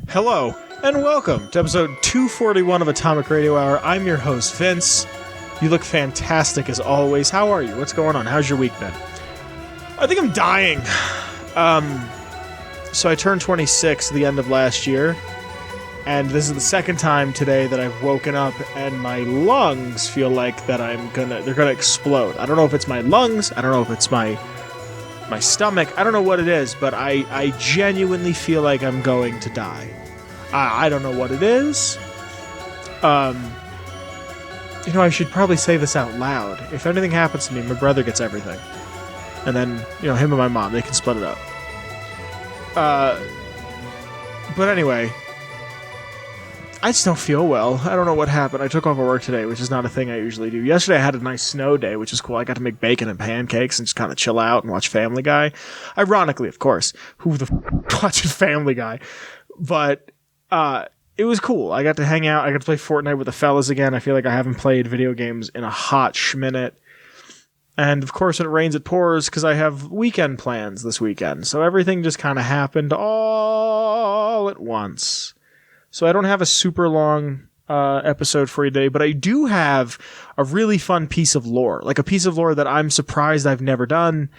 Hello, and welcome to episode 241 of Atomic Radio Hour. I'm your host, Vince. You look fantastic as always. How are you? What's going on? How's your week been? I think I'm dying. So I turned 26 at the end of last year, and this is the second time today that I've woken up and my lungs feel like that they're gonna explode. I don't know if it's my lungs, I don't know if it's my stomach, I don't know what it is, but I genuinely feel like I'm going to die. I don't know what it is. I should probably say this out loud. If anything happens to me, my brother gets everything. And then, him and my mom, they can split it up. But anyway, I just don't feel well. I don't know what happened. I took off of work today, which is not a thing I usually do. Yesterday I had a nice snow day, which is cool. I got to make bacon and pancakes and just kind of chill out and watch Family Guy. Ironically, of course. Who the watches Family Guy? But it was cool. I got to hang out. I got to play Fortnite with the fellas again. I feel like I haven't played video games in a hot schminute. And of course, when it rains, it pours because I have weekend plans this weekend. So everything just kind of happened all at once. So I don't have a super long episode for you today, but I do have a really fun piece of lore. Like a piece of lore that I'm surprised I've never done.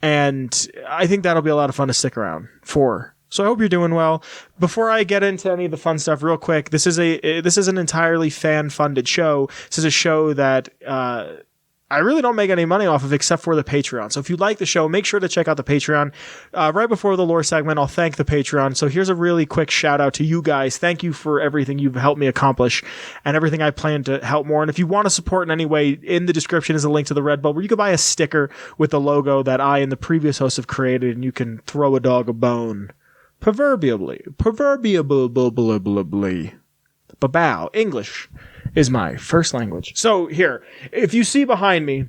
And I think that'll be a lot of fun to stick around for. So I hope you're doing well. Before I get into any of the fun stuff real quick, this is an entirely fan-funded show. This is a show that I really don't make any money off of except for the Patreon. So if you like the show, make sure to check out the Patreon. Right before the lore segment, I'll thank the Patreon. So here's a really quick shout out to you guys. Thank you for everything you've helped me accomplish and everything I plan to help more. And if you want to support in any way, in the description is a link to the Redbubble where you can buy a sticker with the logo that I and the previous hosts have created, and you can throw a dog a bone. Proverbially. Babow. English is my first language. So here, if you see behind me,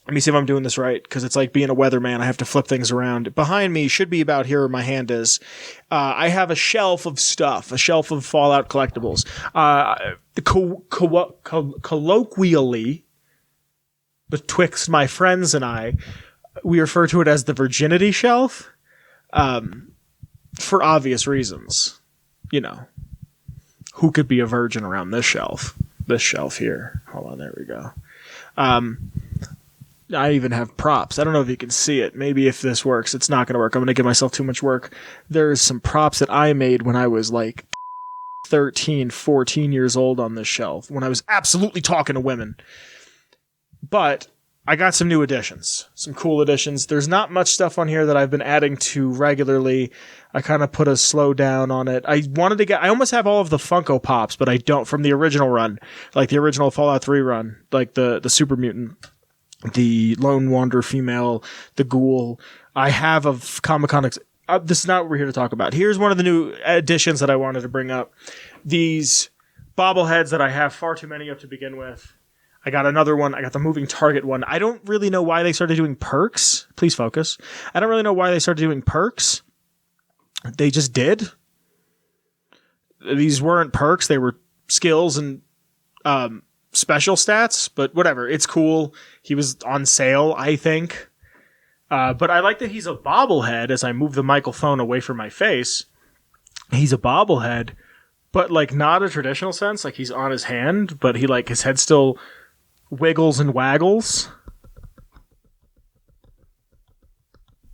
let me see if I'm doing this right, because it's like being a weatherman. I have to flip things around. Behind me should be about here where my hand is. I have a shelf of stuff, a shelf of Fallout collectibles. Colloquially, betwixt my friends and I, we refer to it as the virginity shelf, for obvious reasons. Who could be a virgin around this shelf? This shelf here. Hold on, there we go. I even have props. I don't know if you can see it. Maybe if this works. It's not going to work. I'm going to give myself too much work. There's some props that I made when I was like 13, 14 years old on this shelf, when I was absolutely talking to women. But I got some new additions, some cool additions. There's not much stuff on here that I've been adding to regularly. I kind of put a slow down on it. I almost have all of the Funko Pops, but I don't, from the original run, like the original Fallout 3 run, like the Super Mutant, the Lone Wanderer female, the Ghoul. I have of Comic Con. This is not what we're here to talk about. Here's one of the new additions that I wanted to bring up. These bobbleheads that I have far too many of to begin with. I got another one. I got the moving target one. I don't really know why they started doing perks. Please focus. I don't really know why they started doing perks. They just did. These weren't perks. They were skills and special stats, but whatever. It's cool. He was on sale, I think. But I like that he's a bobblehead as I move the microphone away from my face. He's a bobblehead, but like not a traditional sense. Like he's on his hand, but his head still wiggles and waggles.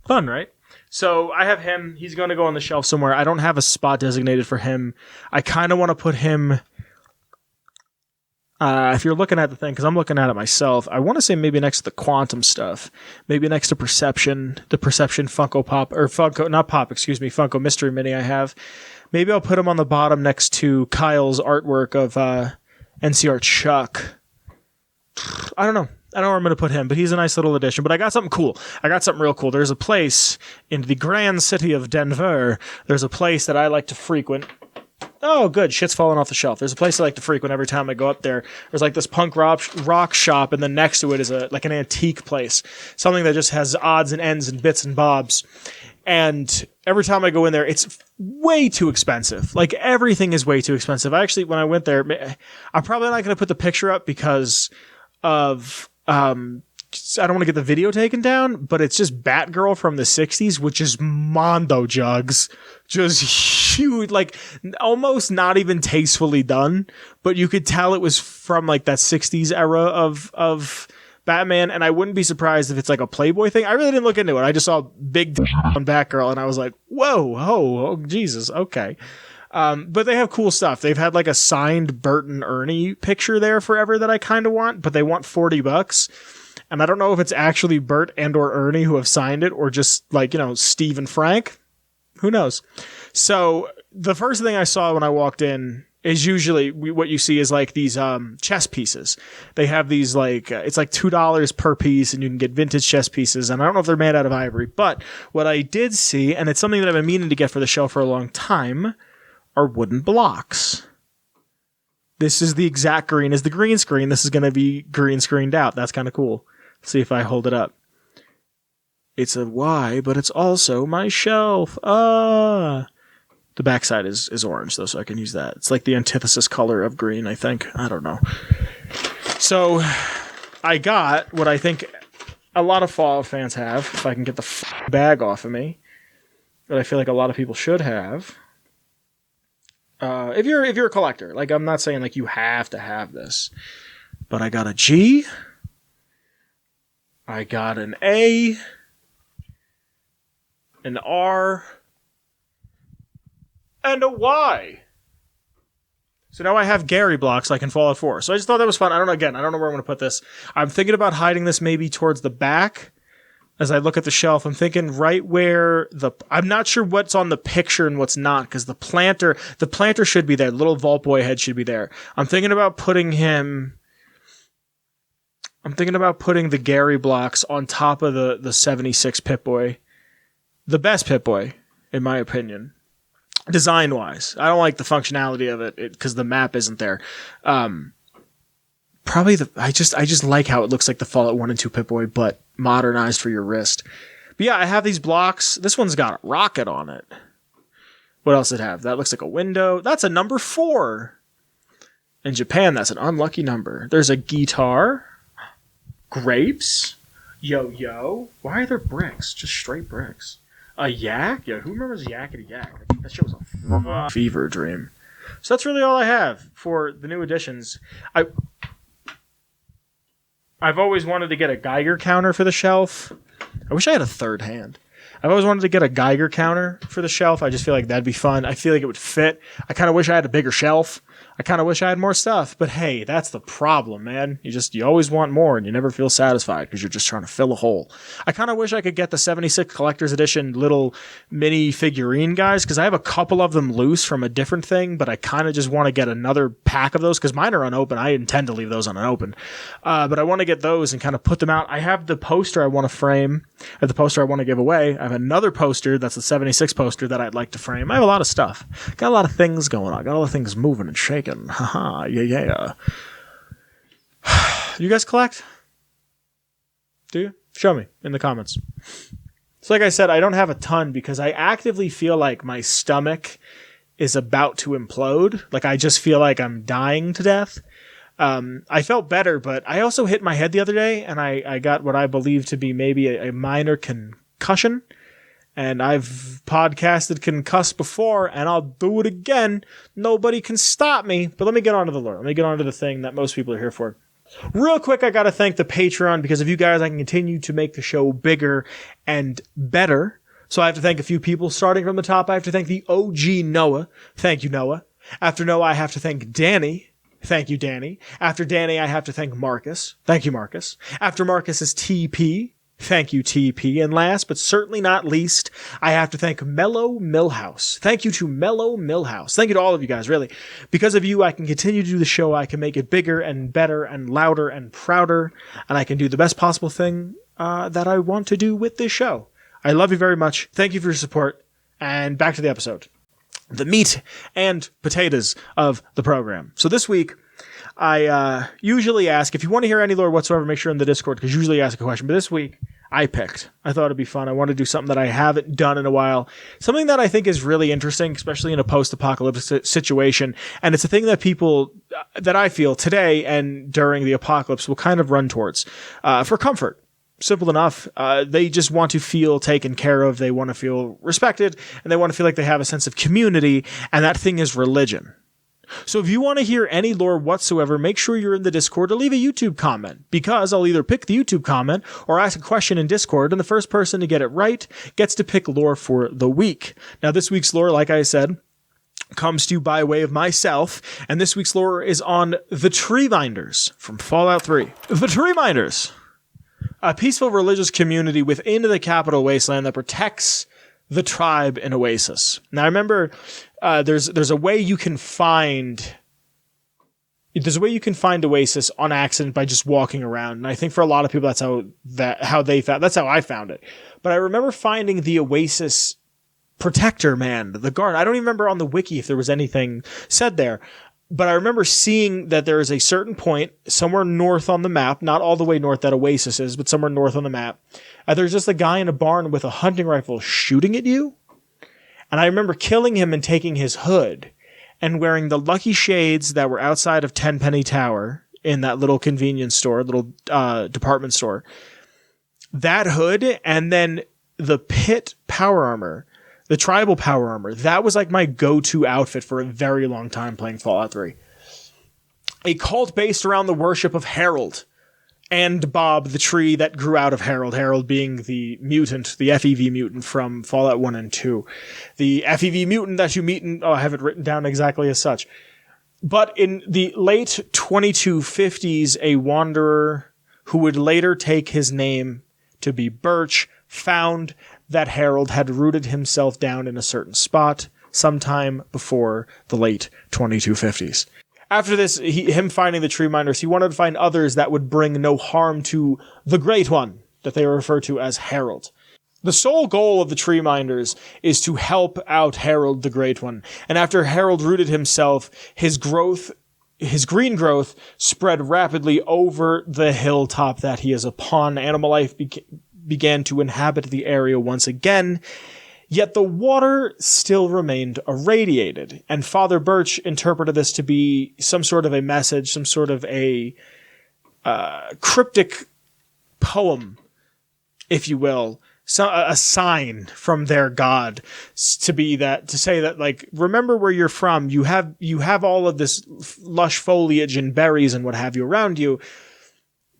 Fun, right? So I have him. He's going to go on the shelf somewhere. I don't have a spot designated for him. I kind of want to put him, if you're looking at the thing, because I'm looking at it myself, I want to say maybe next to the quantum stuff. Maybe next to Perception, the Perception Funko Pop, or Funko, not Pop, excuse me, Funko Mystery Mini I have. Maybe I'll put him on the bottom next to Kyle's artwork of NCR Chuck. I don't know where I'm going to put him, but he's a nice little addition. But I got something cool. I got something real cool. There's a place in the grand city of Denver. There's a place that I like to frequent. Oh, good. Shit's falling off the shelf. There's a place I like to frequent every time I go up there. There's like this punk rock shop, and then next to it is like an antique place. Something that just has odds and ends and bits and bobs. And every time I go in there, it's way too expensive. Like, everything is way too expensive. When I went there, I'm probably not going to put the picture up because of I don't want to get the video taken down, but it's just Batgirl from the 60s, which is mondo jugs. Just huge, like almost not even tastefully done, but you could tell it was from like that 60s era of Batman, and I wouldn't be surprised if it's like a Playboy thing. I really didn't look into it. I just saw big on Batgirl, and I was like, whoa, oh, Jesus, okay. But they have cool stuff. They've had like a signed Bert and Ernie picture there forever that I kind of want, but they want $40. And I don't know if it's actually Bert and or Ernie who have signed it, or just like, Steve and Frank. Who knows? So the first thing I saw when I walked in is usually what you see is like these chess pieces. They have these like, it's like $2 per piece, and you can get vintage chess pieces. And I don't know if they're made out of ivory, but what I did see, and it's something that I've been meaning to get for the show for a long time, are wooden blocks. This is the exact green as the green screen. This is going to be green screened out. That's kind of cool. Let's see if I hold it up. It's a Y, but it's also my shelf. The backside is orange, though, so I can use that. It's like the antithesis color of green, I think. I don't know. So I got what I think a lot of Fallout fans have, if I can get the bag off of me, that I feel like a lot of people should have. If you're a collector, like I'm not saying like you have to have this, but I got a G, I got an A, an R, and a Y. So now I have Gary blocks like in Fallout 4. So I just thought that was fun. I don't know where I'm going to put this. I'm thinking about hiding this maybe towards the back. As I look at the shelf, I'm thinking right where I'm not sure what's on the picture and what's not, because the planter should be there. The little Vault Boy head should be there. I'm thinking about putting the Gary blocks on top of the 76 Pip-Boy. The best Pip-Boy, in my opinion. Design-wise. I don't like the functionality of it because the map isn't there. Probably I just like how it looks like the Fallout 1 and 2 Pip-Boy, but modernized for your wrist. But yeah, I have these blocks. This one's got a rocket on it. What else does it have? That looks like a window. That's a number 4. In Japan, that's an unlucky number. There's a guitar. Grapes. Yo-yo. Why are there bricks? Just straight bricks. A yak? Yeah, who remembers Yakety Yak? That shit was a fever dream. So that's really all I have for the new editions. I've always wanted to get a Geiger counter for the shelf. I wish I had a third hand. I've always wanted to get a Geiger counter for the shelf. I just feel like that'd be fun. I feel like it would fit. I kind of wish I had a bigger shelf. I kind of wish I had more stuff, but hey, that's the problem, man. You always want more and you never feel satisfied because you're just trying to fill a hole. I kind of wish I could get the 76 Collector's Edition little mini figurine guys, because I have a couple of them loose from a different thing, but I kind of just want to get another pack of those because mine are unopened. I intend to leave those unopened. But I want to get those and kind of put them out. I have the poster I want to frame, or the poster I want to give away. I have another poster that's the 76 poster that I'd like to frame. I have a lot of stuff. Got a lot of things going on. Got a lot of things moving and shaking. Haha, yeah. You guys collect? Do you? Show me in the comments. So like I said, I don't have a ton because I actively feel like my stomach is about to implode. Like I just feel like I'm dying to death. I felt better, but I also hit my head the other day and I got what I believe to be maybe a minor concussion. And I've podcasted concussed before, and I'll do it again. Nobody can stop me. But let me get on to the lore. Let me get on to the thing that most people are here for. Real quick, I got to thank the Patreon, because of you guys, I can continue to make the show bigger and better. So I have to thank a few people. Starting from the top, I have to thank the OG Noah. Thank you, Noah. After Noah, I have to thank Danny. Thank you, Danny. After Danny, I have to thank Marcus. Thank you, Marcus. After Marcus is TP. Thank you, TP. And last, but certainly not least, I have to thank Mellow Millhouse. Thank you to Mellow Millhouse. Thank you to all of you guys, really. Because of you, I can continue to do the show. I can make it bigger and better and louder and prouder. And I can do the best possible thing that I want to do with this show. I love you very much. Thank you for your support. And back to the episode. The meat and potatoes of the program. So this week, I usually ask, if you want to hear any lore whatsoever, make sure in the Discord, because usually I ask a question. But this week, I picked. I thought it'd be fun. I want to do something that I haven't done in a while. Something that I think is really interesting, especially in a post-apocalyptic situation. And it's a thing that people, that I feel today and during the apocalypse will kind of run towards for comfort. Simple enough. They just want to feel taken care of. They want to feel respected, and they want to feel like they have a sense of community, and that thing is religion. So if you want to hear any lore whatsoever, make sure you're in the Discord or leave a YouTube comment, because I'll either pick the YouTube comment or ask a question in Discord, and the first person to get it right gets to pick lore for the week. Now, this week's lore, like I said, comes to you by way of myself, and this week's lore is on the Tree Minders from Fallout 3. The Tree Minders, a peaceful religious community within the capital wasteland that protects the tribe in Oasis. Now, I remember there's a way you can find Oasis on accident by just walking around, and I think for a lot of people that's how I found it. But I remember finding the Oasis protector man, the guard. I don't even remember on the wiki if there was anything said there, but I remember seeing that there is a certain point somewhere north on the map, not all the way north that Oasis is, but somewhere north on the map. There's just a guy in a barn with a hunting rifle shooting at you. And I remember killing him and taking his hood and wearing the lucky shades that were outside of Tenpenny Tower in that little convenience store, little department store. That hood, and then the pit power armor, the tribal power armor. That was like my go-to outfit for a very long time playing Fallout 3. A cult based around the worship of Harold and Bob, the tree that grew out of Harold. Harold being the mutant, the FEV mutant from Fallout 1 and 2. The FEV mutant that you meet in... I have it written down exactly as such. But in the late 2250s, a wanderer who would later take his name to be Birch found that Harold had rooted himself down in a certain spot sometime before the late 2250s. After this, him finding the Tree Minders, he wanted to find others that would bring no harm to the Great One, that they refer to as Harold. The sole goal of the Tree Minders is to help out Harold the Great One, and after Harold rooted himself, his green growth spread rapidly over the hilltop that he is upon. Animal life began to inhabit the area once again, yet the water still remained irradiated, and Father Birch interpreted this to be some sort of a message, some sort of a cryptic poem, if you will, a sign from their god to say that, like, remember where you're from, you have all of this lush foliage and berries and what have you around you,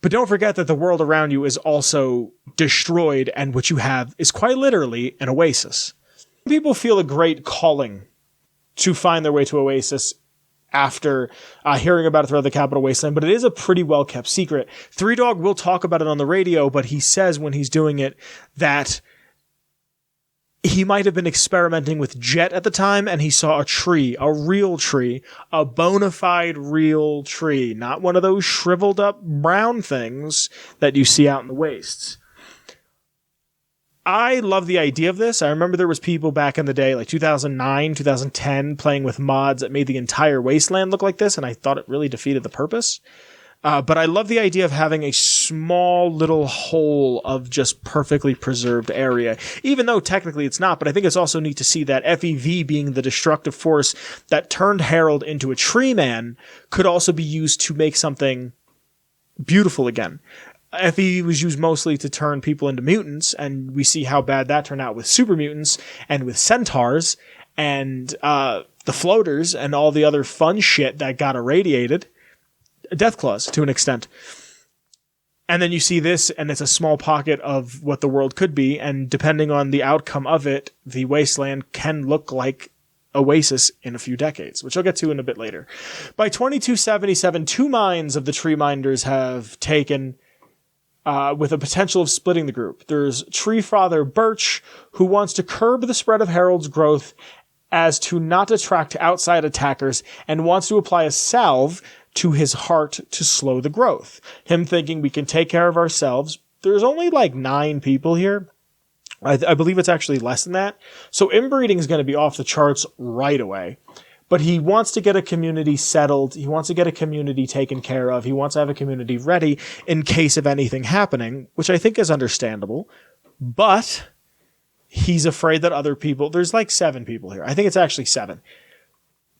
but don't forget that the world around you is also destroyed, and what you have is quite literally an oasis. People feel a great calling to find their way to Oasis after hearing about it throughout the Capital Wasteland, but it is a pretty well-kept secret. Three Dog will talk about it on the radio, but he says when he's doing it that he might have been experimenting with jet at the time, and he saw a tree, a real tree, a bona fide real tree, not one of those shriveled up brown things that you see out in the wastes. I love the idea of this. I remember there was people back in the day, like 2009, 2010, playing with mods that made the entire wasteland look like this, and I thought it really defeated the purpose. But I love the idea of having a small little hole of just perfectly preserved area, even though technically it's not. But I think it's also neat to see that FEV, being the destructive force that turned Harold into a tree man, could also be used to make something beautiful again. FEV was used mostly to turn people into mutants, and we see how bad that turned out with super mutants and with centaurs and the floaters and all the other fun shit that got irradiated. Deathclaws, to an extent. And then you see this, and it's a small pocket of what the world could be, and depending on the outcome of it, the wasteland can look like Oasis in a few decades, which I'll get to in a bit later. By 2277, 2 minds of the Tree Minders have taken, with a potential of splitting the group. There's Tree Father Birch, who wants to curb the spread of Harold's growth as to not attract outside attackers, and wants to apply a salve to his heart to slow the growth. Him thinking we can take care of ourselves. There's only like 9 people here. I believe it's actually less than that. So inbreeding is going to be off the charts right away. But he wants to get a community settled. He wants to get a community taken care of. He wants to have a community ready in case of anything happening, which I think is understandable. But he's afraid that other people... There's like 7 people here. I think it's actually 7.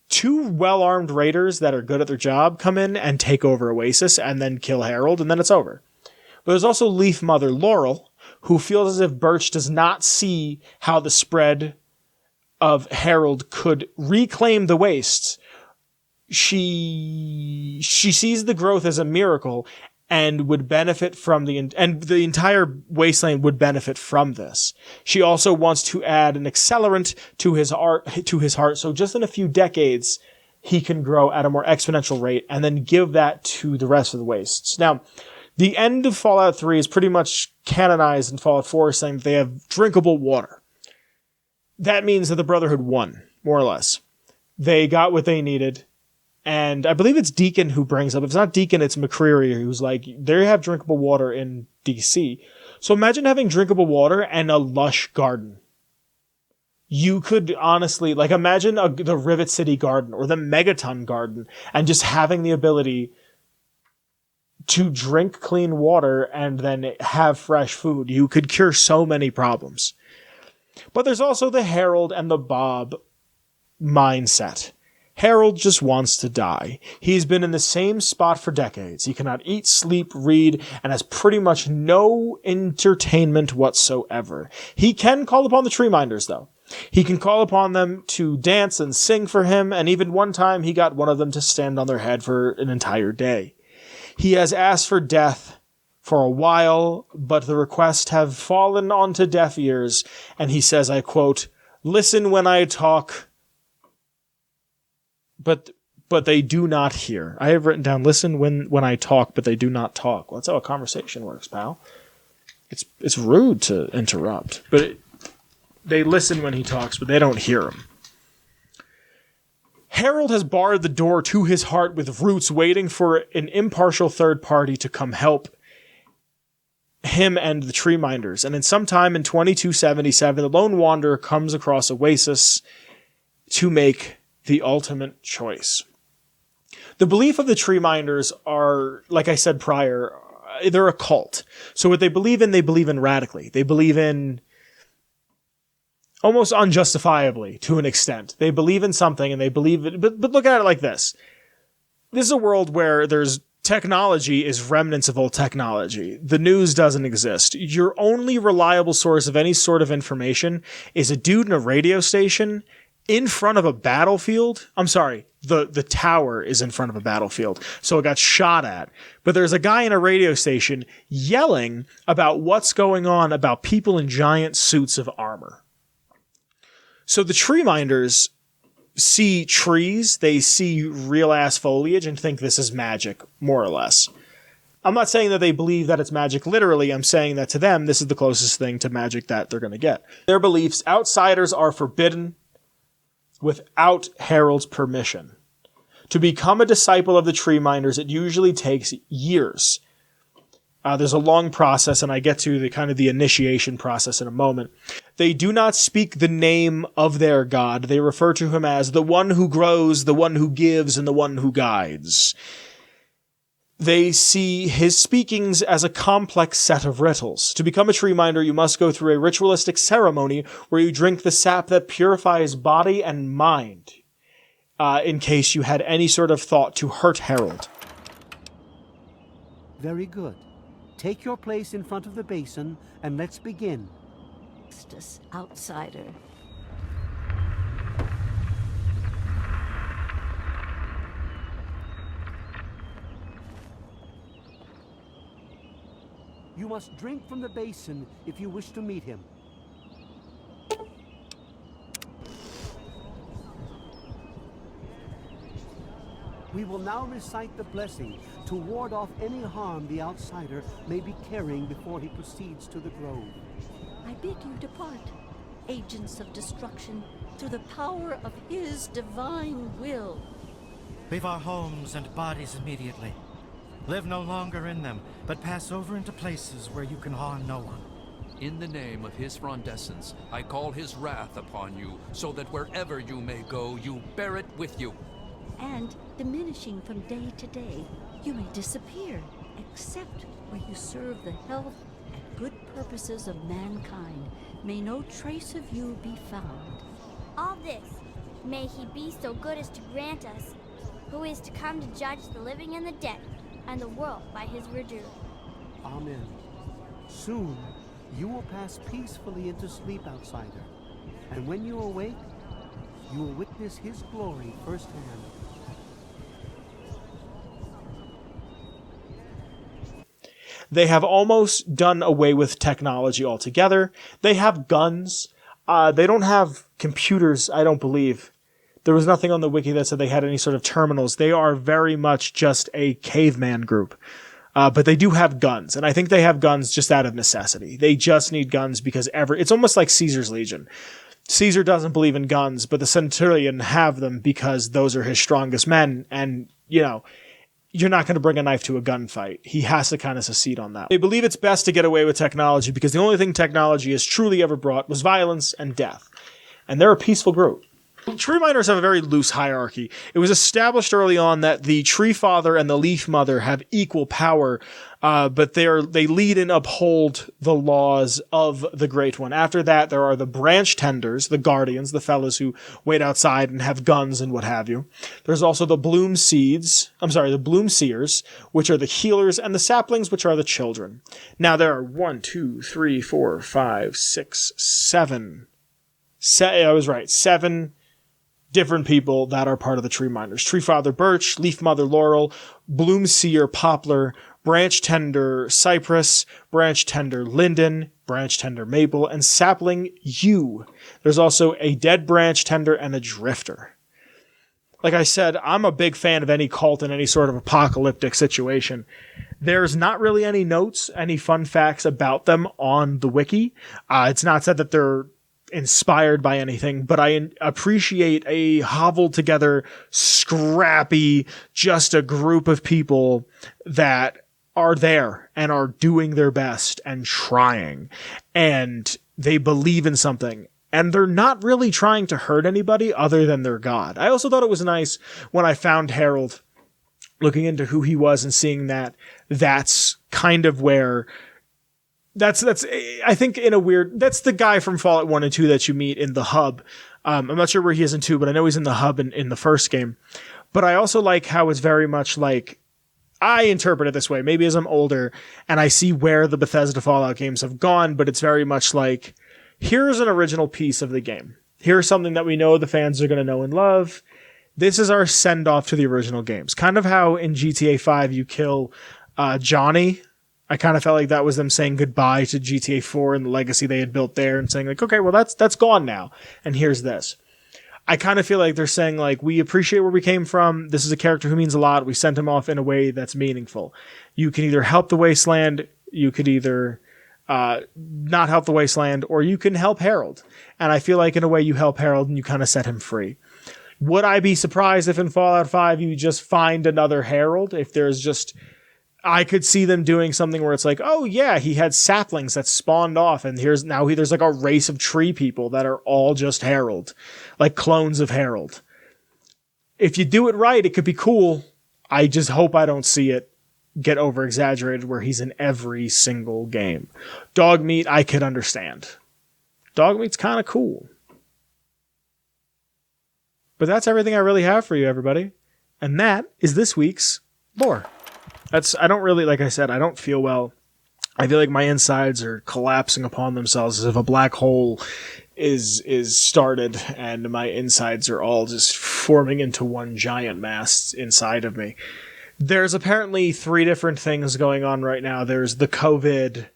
2 well-armed raiders that are good at their job come in and take over Oasis and then kill Harold, and then it's over. But there's also Leaf Mother Laurel, who feels as if Birch does not see how the spread of Harold could reclaim the wastes. She sees the growth as a miracle and would benefit from and the entire wasteland would benefit from this. She also wants to add an accelerant to his heart, so just in a few decades he can grow at a more exponential rate, and then give that to the rest of the wastes. Now, the end of Fallout 3 is pretty much canonized in Fallout 4, saying that they have drinkable water. That means that the Brotherhood won, more or less. They got what they needed. And I believe it's Deacon who brings up, if it's not Deacon, it's McCreary, who's like, they have drinkable water in DC. So imagine having drinkable water and a lush garden. You could honestly, like, imagine the Rivet City garden or the Megaton garden, and just having the ability to drink clean water and then have fresh food. You could cure so many problems. But there's also the Harold and the Bob mindset. Harold just wants to die. He's been in the same spot for decades. He cannot eat, sleep, read, and has pretty much no entertainment whatsoever. He can call upon the Tree Minders, though. He can call upon them to dance and sing for him, and even one time he got one of them to stand on their head for an entire day. He has asked for death for a while, but the requests have fallen onto deaf ears, and he says, I quote, "Listen when I talk, but they do not hear." I have written down, listen when I talk, but they do not talk. Well, that's how a conversation works, pal. It's rude to interrupt, but they listen when he talks, but they don't hear him. Harold has barred the door to his heart with roots, waiting for an impartial third party to come help him and the Tree Minders. And then sometime in 2277, the Lone Wanderer comes across Oasis to make the ultimate choice. The belief of the Tree Minders are, like I said prior, they're a cult. So what they believe in radically. They believe in almost unjustifiably, to an extent. They believe in something, and they believe it, but look at it like this. This is a world where there's technology is remnants of old technology. The news doesn't exist. Your only reliable source of any sort of information is a dude in a radio station in front of a battlefield. I'm sorry, the tower is in front of a battlefield, so it got shot at. But there's a guy in a radio station yelling about what's going on about people in giant suits of armor. So the Tree Minders see trees, they see real-ass foliage, and think this is magic, more or less. I'm not saying that they believe that it's magic literally. I'm saying that to them, this is the closest thing to magic that they're going to get. Their beliefs, outsiders are forbidden without Harold's permission. To become a disciple of the Tree Minders, it usually takes years. There's a long process, and I get to the initiation process in a moment. They do not speak the name of their god. They refer to him as the one who grows, the one who gives, and the one who guides. They see his speakings as a complex set of riddles. To become a Tree Minder, you must go through a ritualistic ceremony where you drink the sap that purifies body and mind, in case you had any sort of thought to hurt Harold. Very good. Take your place in front of the basin, and let's begin. Outsider. You must drink from the basin if you wish to meet him. We will now recite the blessing to ward off any harm the outsider may be carrying before he proceeds to the grove. I bid you depart, agents of destruction, through the power of his divine will. Leave our homes and bodies immediately. Live no longer in them, but pass over into places where you can harm no one. In the name of his frondescence, I call his wrath upon you, so that wherever you may go, you bear it with you. And, diminishing from day to day, you may disappear, except where you serve the health and good purposes of mankind. May no trace of you be found. All this, may he be so good as to grant us, who is to come to judge the living and the dead, and the world by his verdure. Amen. Soon, you will pass peacefully into sleep, outsider. And when you awake, you will witness his glory firsthand. They have almost done away with technology altogether. They have guns. They don't have computers, I don't believe. There was nothing on the wiki that said they had any sort of terminals. They are very much just a caveman group. But they do have guns, and I think they have guns just out of necessity. They just need guns because it's almost like Caesar's Legion. Caesar doesn't believe in guns, but the centurion have them because those are his strongest men, and, you know, you're not going to bring a knife to a gunfight. He has to kind of secede on that. They believe it's best to get away with technology because the only thing technology has truly ever brought was violence and death. And they're a peaceful group. Tree miners have a very loose hierarchy. It was established early on that the tree father and the leaf mother have equal power, but they lead and uphold the laws of the Great One. After that, there are the branch tenders, the guardians, the fellows who wait outside and have guns and what have you. There's also the bloom seers, which are the healers, and the saplings, which are the children. Now there are 7 different people that are part of the tree miners. Tree father birch, leaf mother laurel, bloom seer poplar, branch tender cypress, branch tender linden, branch tender maple, and sapling yew. There's also a dead branch tender and a drifter. Like I said, I'm a big fan of any cult in any sort of apocalyptic situation. There's not really any notes, any fun facts about them on the wiki. It's not said that they're inspired by anything, but I appreciate a hobbled together, scrappy, just a group of people that are there and are doing their best and trying, and they believe in something, and they're not really trying to hurt anybody other than their god. I also thought it was nice when I found Harold, looking into who he was and seeing that that's kind of where That's I think in a weird, that's the guy from Fallout 1 and 2 that you meet in the hub. I'm not sure where he is in 2, but I know he's in the hub in the first game. But I also like how it's very much like, I interpret it this way, maybe as I'm older and I see where the Bethesda Fallout games have gone, but it's very much like, here's an original piece of the game. Here's something that we know the fans are going to know and love. This is our send off to the original games. Kind of how in GTA 5 you kill Johnny. I kind of felt like that was them saying goodbye to GTA 4 and the legacy they had built there and saying like, okay, well, that's gone now. And here's this. I kind of feel like they're saying like, we appreciate where we came from. This is a character who means a lot. We sent him off in a way that's meaningful. You can either help the Wasteland. You could either not help the Wasteland, or you can help Harold. And I feel like in a way you help Harold and you kind of set him free. Would I be surprised if in Fallout 5 you just find another Harold? If there's just, I could see them doing something where it's like, oh yeah, he had saplings that spawned off, and there's like a race of tree people that are all just Harold, like clones of Harold. If you do it right, it could be cool. I just hope I don't see it get over exaggerated where he's in every single game. Dog meat, I could understand. Dog meat's kind of cool. But that's everything I really have for you, everybody. And that is this week's lore. I don't really, like I said, I don't feel well. I feel like my insides are collapsing upon themselves as if a black hole is started and my insides are all just forming into one giant mass inside of me. There's apparently 3 different things going on right now. There's the COVID.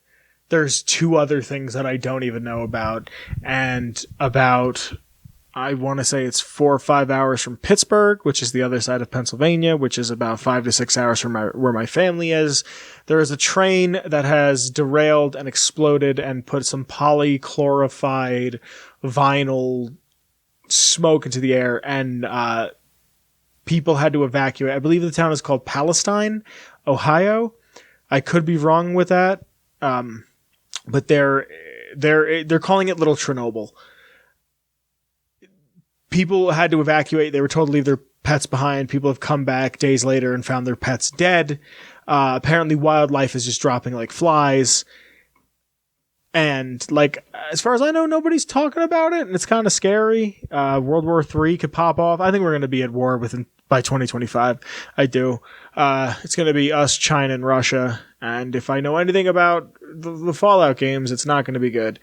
There's 2 other things that I don't even know about. And about, I want to say it's 4 or 5 hours from Pittsburgh, which is the other side of Pennsylvania, which is about 5 to 6 hours from where my family is. There is a train that has derailed and exploded and put some polychlorified vinyl smoke into the air, and people had to evacuate. I believe the town is called Palestine, Ohio. I could be wrong with that, but they're calling it Little Chernobyl. People had to evacuate. They were told to leave their pets behind. People have come back days later and found their pets dead. Apparently wildlife is just dropping like flies. And like, as far as I know, nobody's talking about it, and it's kind of scary. World War III could pop off. I think we're going to be at war within by 2025. I do. It's going to be us, China, and Russia. And if I know anything about the Fallout games, it's not going to be good.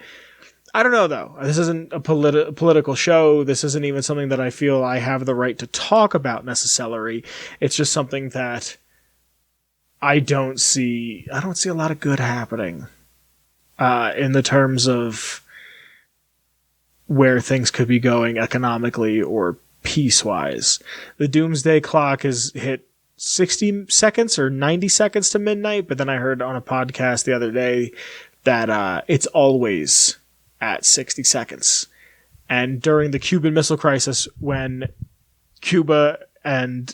I don't know, though. This isn't a political show. This isn't even something that I feel I have the right to talk about necessarily. It's just something that I don't see a lot of good happening in the terms of where things could be going economically or peace-wise. The doomsday clock has hit 60 seconds or 90 seconds to midnight, but then I heard on a podcast the other day that it's always at 60 seconds. And during the Cuban Missile Crisis, when Cuba and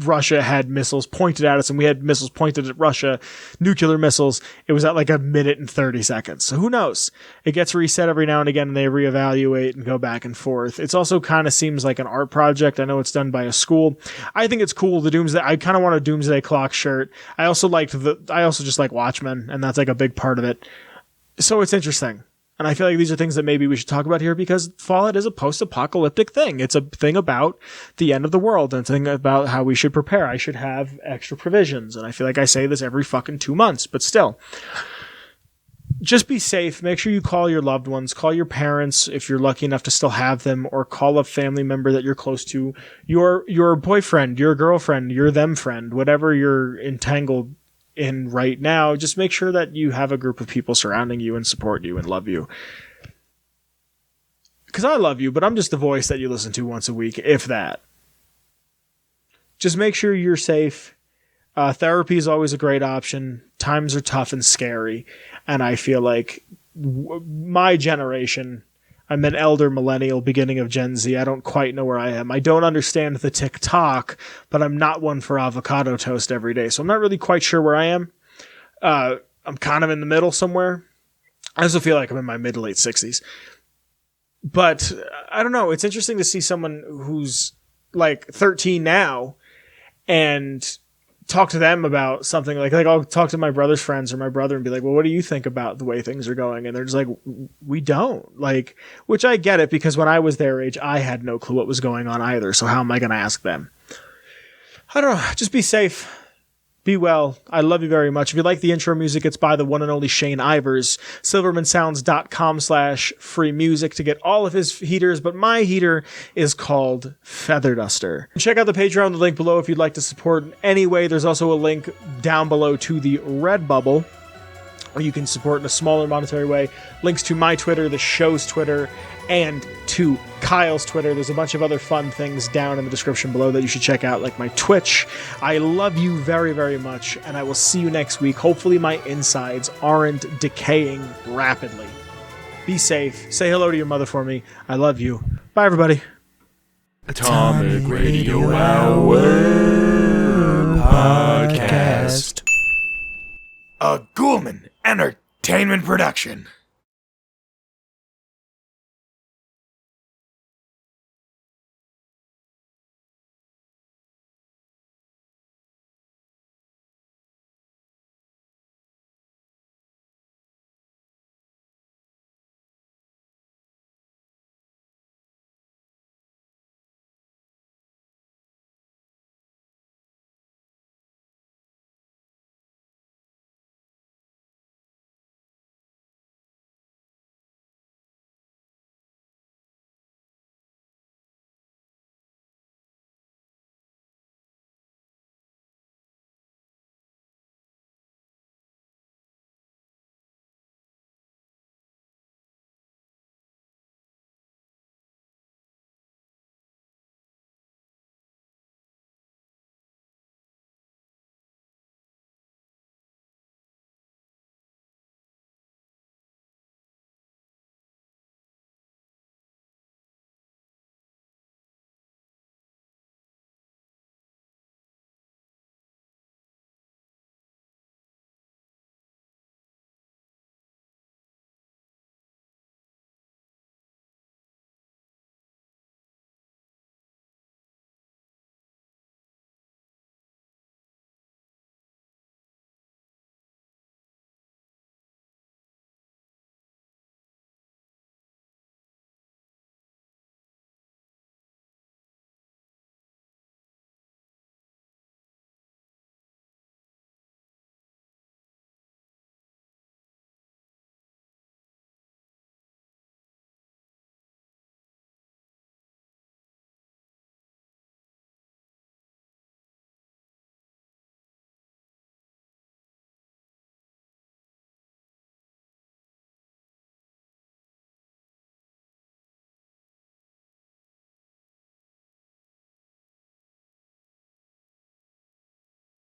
Russia had missiles pointed at us and we had missiles pointed at Russia, nuclear missiles, it was at like a minute and 30 seconds. So who knows? It gets reset every now and again and they reevaluate and go back and forth. It's also kind of seems like an art project. I know it's done by a school. I think it's cool. The Doomsday, I kind of want a Doomsday Clock shirt. I also just like Watchmen, and that's like a big part of it. So it's interesting. And I feel like these are things that maybe we should talk about here because Fallout is a post-apocalyptic thing. It's a thing about the end of the world and a thing about how we should prepare. I should have extra provisions. And I feel like I say this every fucking 2 months, but still. Just be safe. Make sure you call your loved ones. Call your parents if you're lucky enough to still have them, or call a family member that you're close to. Your boyfriend, your girlfriend, your them friend, whatever you're entangled in right now, just make sure that you have a group of people surrounding you and support you and love you. Because I love you, but I'm just the voice that you listen to once a week, if that. Just make sure you're safe. Therapy is always a great option. Times are tough and scary, and I feel like my generation, I'm an elder millennial, beginning of Gen Z. I don't quite know where I am. I don't understand the TikTok, but I'm not one for avocado toast every day. So I'm not really quite sure where I am. I'm kind of in the middle somewhere. I also feel like I'm in my mid to late 60s. But I don't know. It's interesting to see someone who's like 13 now and talk to them about something like I'll talk to my brother's friends or my brother and be like, well, what do you think about the way things are going? And they're just like, we don't, like, which I get it, because when I was their age, I had no clue what was going on either. So how am I going to ask them? I don't know. Just be safe. Be well. I love you very much. If you like the intro music, it's by the one and only Shane Ivers. Silvermansounds.com/free music to get all of his heaters, but my heater is called Feather Duster. Check out the Patreon, the link below if you'd like to support in any way. There's also a link down below to the Redbubble, where you can support in a smaller monetary way. Links to my Twitter, the show's Twitter, and to Kyle's Twitter. There's a bunch of other fun things down in the description below that you should check out, like my Twitch. I love you very, very much, and I will see you next week. Hopefully my insides aren't decaying rapidly. Be safe. Say hello to your mother for me. I love you. Bye, everybody. Atomic Radio Hour Podcast. A Ghoulman Entertainment production.